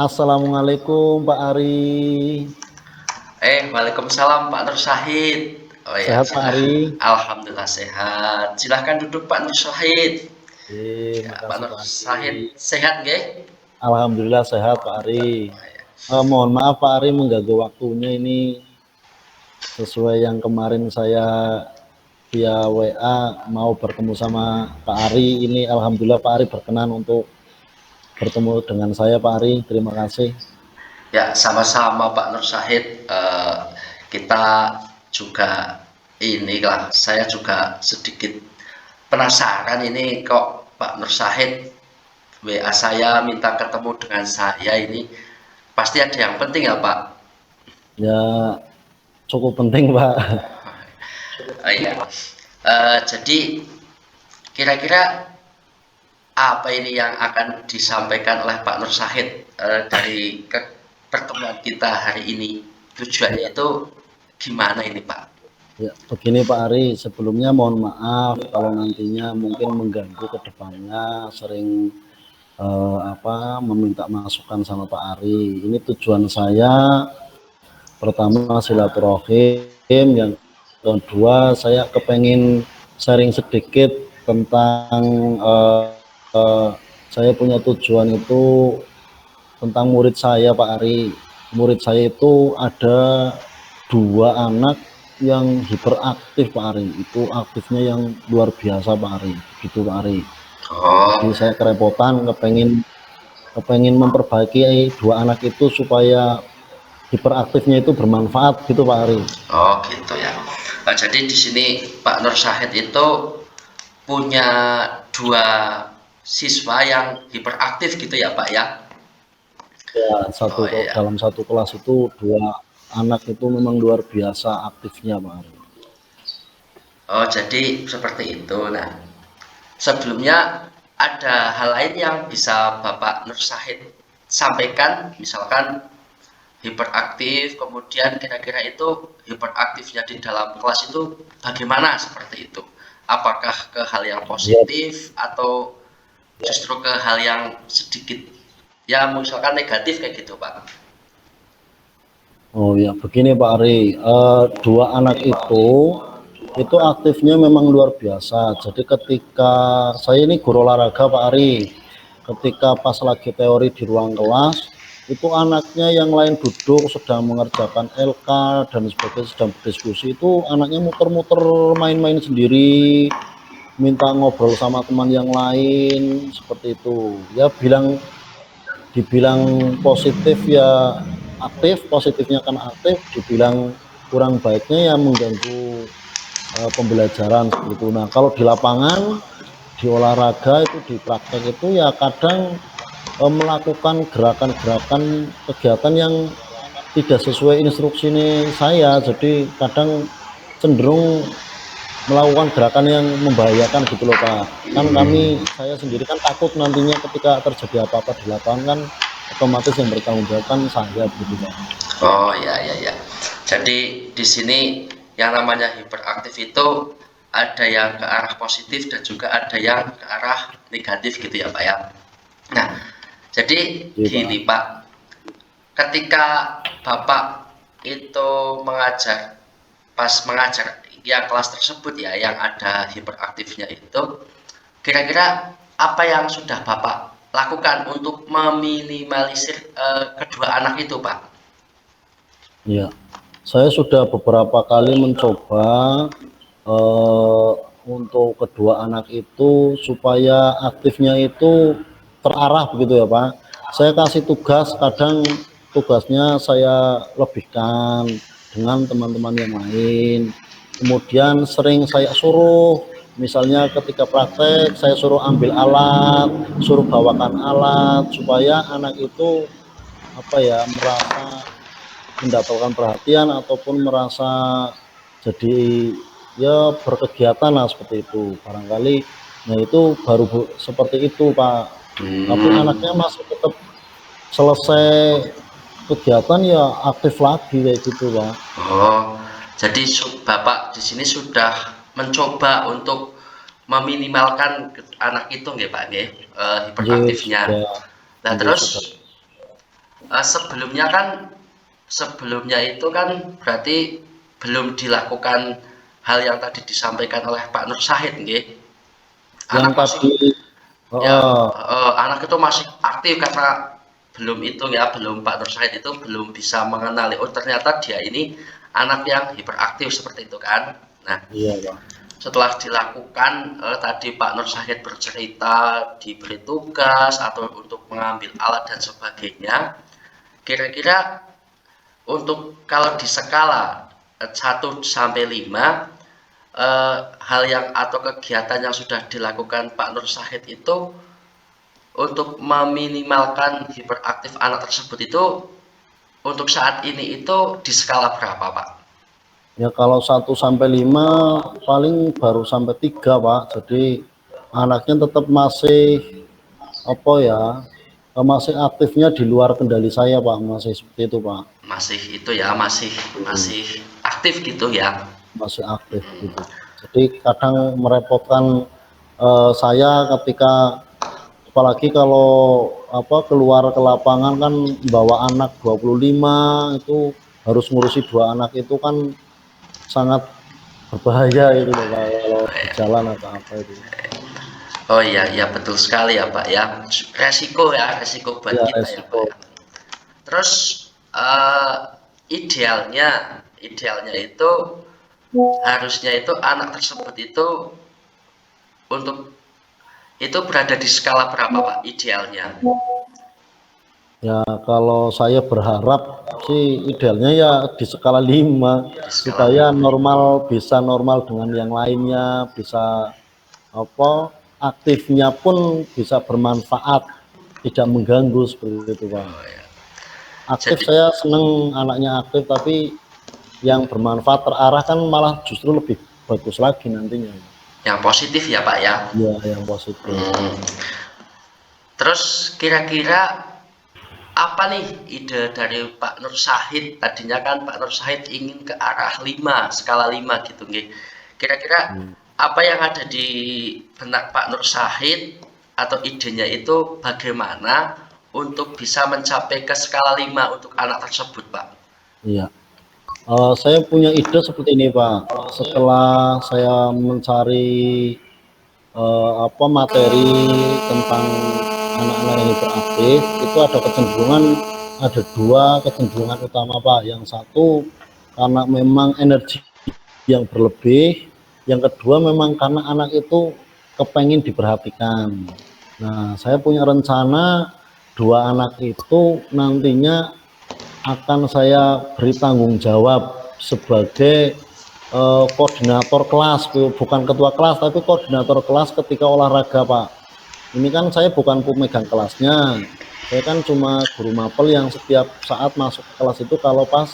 Assalamualaikum Pak Ari. Waalaikumsalam Pak Nur Syahid. Oh ya, Sehat Pak Ari? Alhamdulillah sehat. Silahkan duduk Pak Nur Syahid. Ya, Pak Makasih Nur Pak Ari. Syahid sehat nggih? Alhamdulillah sehat Pak Ari. Oh, ya. Mohon maaf Pak Ari mengganggu waktunya ini sesuai yang kemarin saya via WA mau bertemu sama Pak Ari. Ini Alhamdulillah Pak Ari berkenan untuk bertemu dengan saya Pak Ari. Terima kasih. Ya, sama-sama Pak Nur Syahid. Kita juga inilah, saya juga sedikit penasaran ini kok Pak Nur Syahid WA saya minta ketemu dengan saya ini. Pasti ada yang penting ya Pak? Ya cukup penting Pak. Oh, iya. Jadi kira-kira apa ini yang akan disampaikan oleh Pak Nur Syahid dari pertemuan kita hari ini? Tujuannya itu gimana ini Pak? Ya, begini Pak Ari, sebelumnya mohon maaf kalau nantinya mungkin mengganggu ke depannya sering meminta masukan sama Pak Ari. Ini tujuan saya pertama silaturahim, yang kedua saya kepengen sharing sedikit tentang saya punya tujuan itu tentang murid saya Pak Ari. Murid saya itu ada 2 anak yang hiperaktif Pak Ari. Itu aktifnya yang luar biasa Pak Ari. Gitu Pak Ari. Jadi Oh, saya kerepotan kepengen memperbaiki 2 anak itu supaya hiperaktifnya itu bermanfaat gitu Pak Ari. oh gitu ya. Jadi di sini Pak Nur Syahid itu punya dua siswa yang hiperaktif gitu ya Pak ya? Ya, Oh iya. dalam satu kelas itu 2 anak itu memang luar biasa aktifnya Pak Ari. Oh jadi seperti itu. Nah, sebelumnya ada hal lain yang bisa Bapak Nur Syahid sampaikan, misalkan hiperaktif, kemudian kira-kira itu hiperaktifnya di dalam kelas itu bagaimana seperti itu? Apakah ke hal yang Ya, positif atau justru ke hal yang sedikit ya misalkan negatif kayak gitu Pak? oh ya begini Pak Ari, 2 anak itu aktifnya memang luar biasa. Jadi ketika saya ini guru olahraga Pak Ari, ketika pas lagi teori di ruang kelas, itu anaknya yang lain duduk sedang mengerjakan LK dan sebagainya, sedang berdiskusi, itu anaknya muter-muter main-main sendiri, minta ngobrol sama teman yang lain, seperti itu. Ya dibilang positif ya aktif, positifnya kan aktif, dibilang kurang baiknya ya mengganggu pembelajaran seperti itu. Nah, kalau di lapangan, di olahraga itu, di praktek itu ya kadang melakukan gerakan-gerakan kegiatan yang tidak sesuai instruksi ini saya. Jadi kadang cenderung melakukan gerakan yang membahayakan gitu loh Pak. Kan saya sendiri kan takut nantinya ketika terjadi apa-apa di lapangan kan otomatis yang bertanggung jawab kan saya gitu Pak. Oh ya ya ya. Jadi di sini yang namanya hiperaktif itu ada yang ke arah positif dan juga ada yang ke arah negatif gitu ya Pak ya. Nah, jadi Iya gini Pak. Pak, ketika Bapak itu pas mengajar yang kelas tersebut ya, yang ada hiperaktifnya itu, kira-kira apa yang sudah Bapak lakukan untuk meminimalisir kedua anak itu Pak? Iya. Saya sudah beberapa kali mencoba eh, untuk kedua anak itu supaya aktifnya itu terarah begitu ya Pak. Saya kasih tugas, kadang tugasnya saya lebihkan dengan teman-teman yang lain. Kemudian sering saya suruh, misalnya ketika praktek saya suruh ambil alat, suruh bawakan alat supaya anak itu merasa mendapatkan perhatian ataupun merasa jadi ya berkegiatan lah seperti itu barangkali. Nah itu baru seperti itu Pak, tapi Hmm. anaknya masih tetap selesai kegiatan ya aktif lagi kayak gitu Pak. Oh, jadi Bapak di sini sudah mencoba untuk meminimalkan anak itu nggih Pak nggih, Jadi hiperaktifnya. sudah Nah jadi terus sudah Sebelumnya kan, sebelumnya itu kan berarti belum dilakukan hal yang tadi disampaikan oleh Pak Nur Syahid, nggih. Yang Anak masih, tadi ya, heeh, anak itu masih aktif karena belum itu ya, belum Pak Nur Syahid itu belum bisa mengenali, oh ternyata dia ini anak yang hiperaktif seperti itu kan. Nah, iya Pak. setelah dilakukan tadi Pak Nur Syahid bercerita diberi tugas atau untuk mengambil alat dan sebagainya, kira-kira untuk kalau di skala 1 sampai 5, hal yang atau kegiatan yang sudah dilakukan Pak Nur Syahid itu untuk meminimalkan hiperaktif anak tersebut itu untuk saat ini itu di skala berapa, Pak? Ya kalau 1 sampai 5 paling baru sampai 3 Pak. Jadi anaknya tetap masih apa ya, masih aktifnya di luar kendali saya Pak, masih seperti itu Pak. Masih itu ya, masih Hmm, masih aktif gitu ya. masih aktif gitu. Jadi kadang merepotkan saya ketika apalagi kalau apa keluar ke lapangan kan bawa anak 25 itu harus ngurusi 2 anak itu kan sangat berbahaya itu loh Pak, kalau di jalan atau apa itu. Oh iya, iya betul sekali ya Pak ya. Resiko ya, resiko buat Ya kita ya Pak resiko. ya. Terus eh, idealnya, idealnya itu harusnya itu anak tersebut itu untuk itu berada di skala berapa Pak idealnya? Ya kalau saya berharap sih idealnya ya di skala 5 Di skala supaya 5. normal, bisa normal dengan yang lainnya, bisa apa aktifnya pun bisa bermanfaat, tidak mengganggu seperti itu Pak. Oh ya. Aktif Jadi saya seneng anaknya aktif, tapi yang bermanfaat terarah kan malah justru lebih bagus lagi nantinya. yang positif ya Pak ya. Ya yang positif. Hmm. Terus kira-kira apa nih ide dari Pak Nur Syahid? Tadinya kan Pak Nur Syahid ingin ke arah 5, skala 5 gitu nggih. Kira-kira Hmm. apa yang ada di benak Pak Nur Syahid atau idenya itu bagaimana untuk bisa mencapai ke skala 5 untuk anak tersebut, Pak? Iya. Saya punya ide seperti ini Pak. Setelah saya mencari apa materi tentang anak-anak yang hiperaktif itu ada kecenderungan, ada 2 kecenderungan utama Pak. Yang satu karena memang energi yang berlebih, yang kedua memang karena anak itu kepengen diperhatikan. Nah saya punya rencana 2 anak itu nantinya akan saya beri tanggung jawab sebagai koordinator kelas, bukan ketua kelas tapi koordinator kelas ketika olahraga Pak. Ini kan saya bukan pemegang kelasnya, saya kan cuma guru mapel yang setiap saat masuk ke kelas itu kalau pas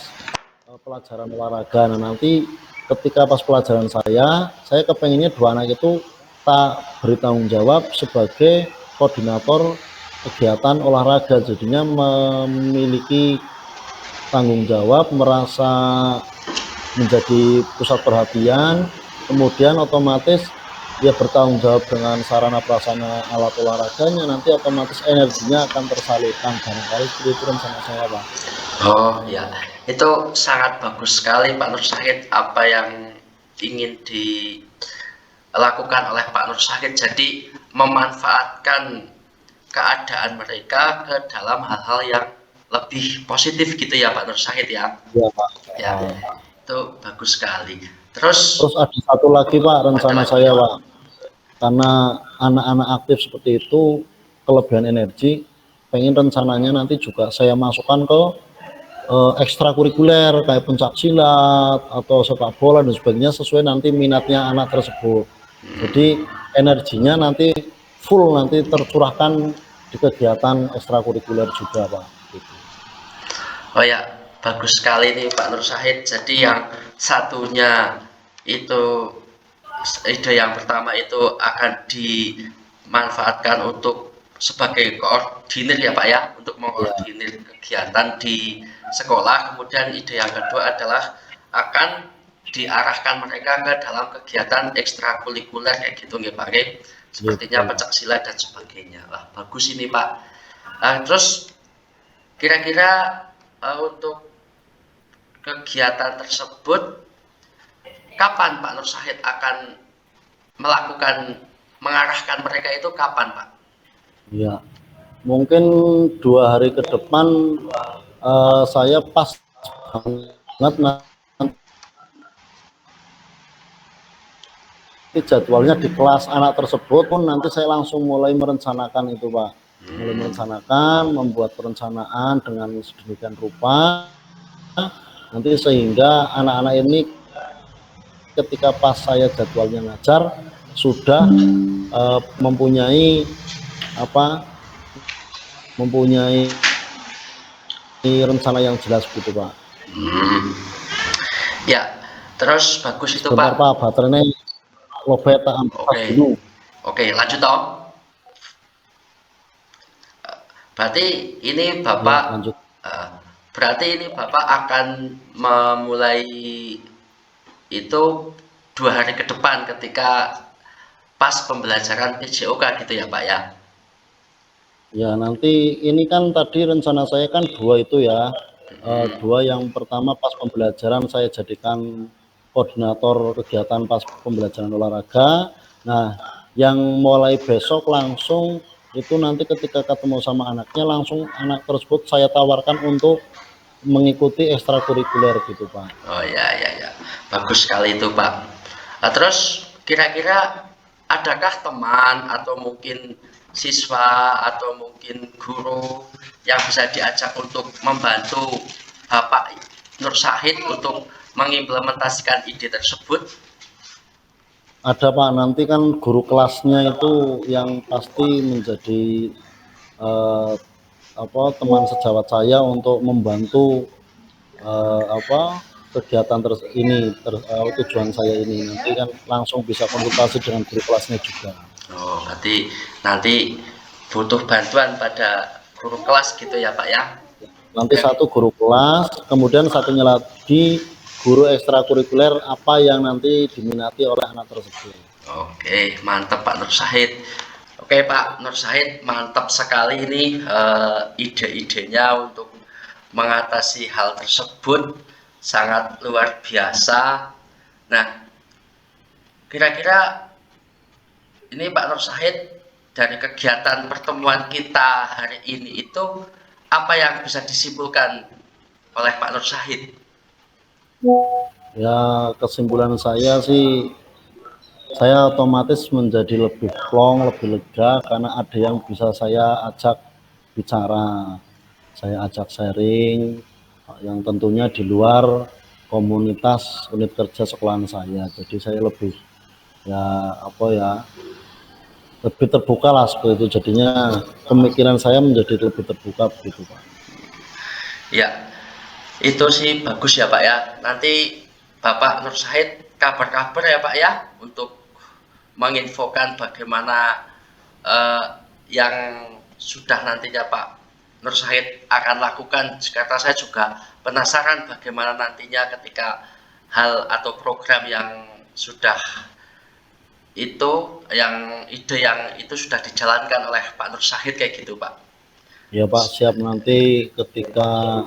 pelajaran olahraga. Nah nanti ketika pas pelajaran saya kepengennya 2 anak itu tak beri tanggung jawab sebagai koordinator kegiatan olahraga, jadinya memiliki tanggung jawab, merasa menjadi pusat perhatian, kemudian otomatis dia bertanggung jawab dengan sarana prasarana alat olahraganya, nanti otomatis energinya akan tersalurkan, barangkali seperti itu rencana saya Pak. Oh ya, itu sangat bagus sekali Pak Nur Syahid apa yang ingin dilakukan oleh Pak Nur Syahid. Jadi memanfaatkan keadaan mereka ke dalam hal-hal yang lebih positif gitu ya Pak Nur Syahid ya. Ya Pak. Ya, itu bagus sekali. Terus Terus ada satu lagi Pak ada rencana lagi. saya Pak, karena anak-anak aktif seperti itu kelebihan energi, pengen rencananya nanti juga saya masukkan ke ekstrakurikuler kayak pencak silat atau sepak bola dan sebagainya sesuai nanti minatnya anak tersebut. Jadi energinya nanti full nanti tercurahkan di kegiatan ekstrakurikuler juga Pak. Gitu. Oh ya, bagus sekali nih Pak Nur Syahid. Jadi yang satunya itu ide yang pertama itu akan dimanfaatkan untuk sebagai koordinir ya Pak ya, untuk Ya, mengkoordinir kegiatan di sekolah. Kemudian ide yang kedua adalah akan diarahkan mereka ke dalam kegiatan ekstrakurikuler kayak gitu nggih Pak. gitu Sepertinya Pak. pencak silat dan sebagainya. Wah, bagus ini Pak. Terus Kira-kira untuk kegiatan tersebut kapan Pak Nur Syahid akan mengarahkan mereka itu kapan Pak? Ya, mungkin 2 hari ke depan saya pas banget nanti jadwalnya di kelas anak tersebut pun nanti saya langsung mulai merencanakan itu Pak, mulai merencanakan, membuat perencanaan dengan sedemikian rupa nanti sehingga anak-anak ini ketika pas saya jadwalnya ngajar sudah mempunyai rencana yang jelas gitu Pak. Ya, terus bagus itu Sebentar Pak. Pak, baterainya lobet tak ambil dulu. Oke, lanjut Om. Berarti ini Bapak Ya, lanjut. berarti ini Bapak akan memulai itu 2 hari ke depan ketika pas pembelajaran PJOK gitu ya Pak ya? Ya, nanti ini kan tadi rencana saya kan 2 itu ya. 2 yang pertama pas pembelajaran saya jadikan koordinator kegiatan pas pembelajaran olahraga. Nah, yang mulai besok langsung itu nanti ketika ketemu sama anaknya langsung anak tersebut saya tawarkan untuk mengikuti ekstrakurikuler gitu Pak. Oh ya, bagus sekali itu Pak. Nah, terus kira-kira adakah teman atau mungkin siswa atau mungkin guru yang bisa diajak untuk membantu Bapak Nur Syahid untuk mengimplementasikan ide tersebut? Ada Pak, nanti kan guru kelasnya itu yang pasti menjadi teman sejawat saya untuk membantu kegiatan tujuan saya ini nanti kan langsung bisa konsultasi dengan guru kelasnya juga. Oh, berarti nanti butuh bantuan pada guru kelas gitu ya Pak ya? Nanti satu guru kelas, kemudian satunya lagi guru ekstrakurikuler apa yang nanti diminati oleh anak tersebut. Oke, mantap Pak Nur Syahid. Oke Pak Nur Syahid, mantap sekali ini ide-idenya untuk mengatasi hal tersebut, sangat luar biasa. Nah, kira-kira ini Pak Nur Syahid, dari kegiatan pertemuan kita hari ini itu apa yang bisa disimpulkan oleh Pak Nur Syahid? Ya, kesimpulan saya sih saya otomatis menjadi lebih plong, lebih lega karena ada yang bisa saya ajak bicara, saya ajak sharing yang tentunya di luar komunitas unit kerja sekolahan saya. Jadi saya lebih lebih terbuka lah seperti itu. Jadinya pemikiran saya menjadi lebih terbuka begitu Pak. Ya, itu sih bagus ya Pak ya. Nanti Bapak Nur Syahid kabar-kabar ya Pak ya untuk menginfokan bagaimana yang sudah nantinya Pak Nur Syahid akan lakukan, karena saya juga penasaran bagaimana nantinya ketika hal atau program yang sudah itu yang ide yang itu sudah dijalankan oleh Pak Nur Syahid kayak gitu Pak. Ya Pak, siap nanti ketika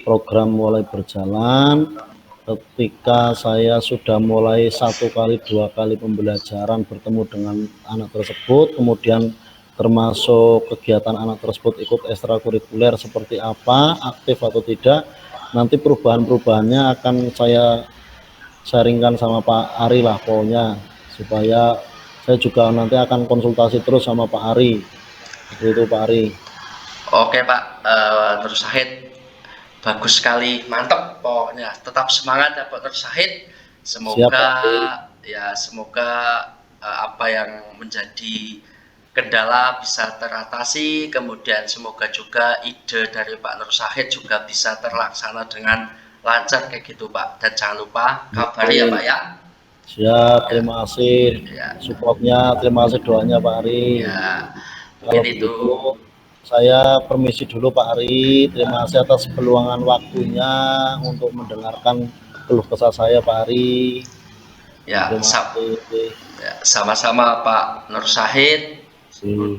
program mulai berjalan, ketika saya sudah mulai 1 kali 2 kali pembelajaran bertemu dengan anak tersebut, kemudian termasuk kegiatan anak tersebut ikut ekstrakurikuler seperti apa, aktif atau tidak, nanti perubahan-perubahannya akan saya sharingkan sama Pak Ari lah pokoknya, supaya saya juga nanti akan konsultasi terus sama Pak Ari. Seperti itu Pak Ari. Oke Pak Nur Syahid, bagus sekali, mantap pokoknya, tetap semangat ya Pak Nur Syahid. Semoga semoga apa yang menjadi kendala bisa teratasi, kemudian semoga juga ide dari Pak Nur Syahid juga bisa terlaksana dengan lancar kayak gitu Pak. Dan jangan lupa kabari ya Pak ya. Siap, terima kasih supportnya, terima kasih doanya Pak Ari. Ya, Kalau mungkin itu begitu saya permisi dulu Pak Ari, terima kasih atas peluangan waktunya untuk mendengarkan keluh kesah saya Pak Ari. ya, Terima kasih. sama-sama Pak Nur Syahid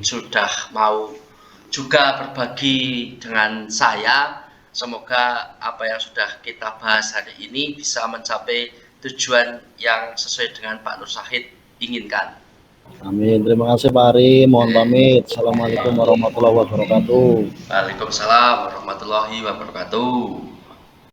sudah mau juga berbagi dengan saya. Semoga apa yang sudah kita bahas hari ini bisa mencapai tujuan yang sesuai dengan Pak Nur Syahid inginkan. Amin. Terima kasih Pak Ari. Mohon Oke. pamit. Assalamualaikum warahmatullahi wabarakatuh. Waalaikumsalam warahmatullahi wabarakatuh.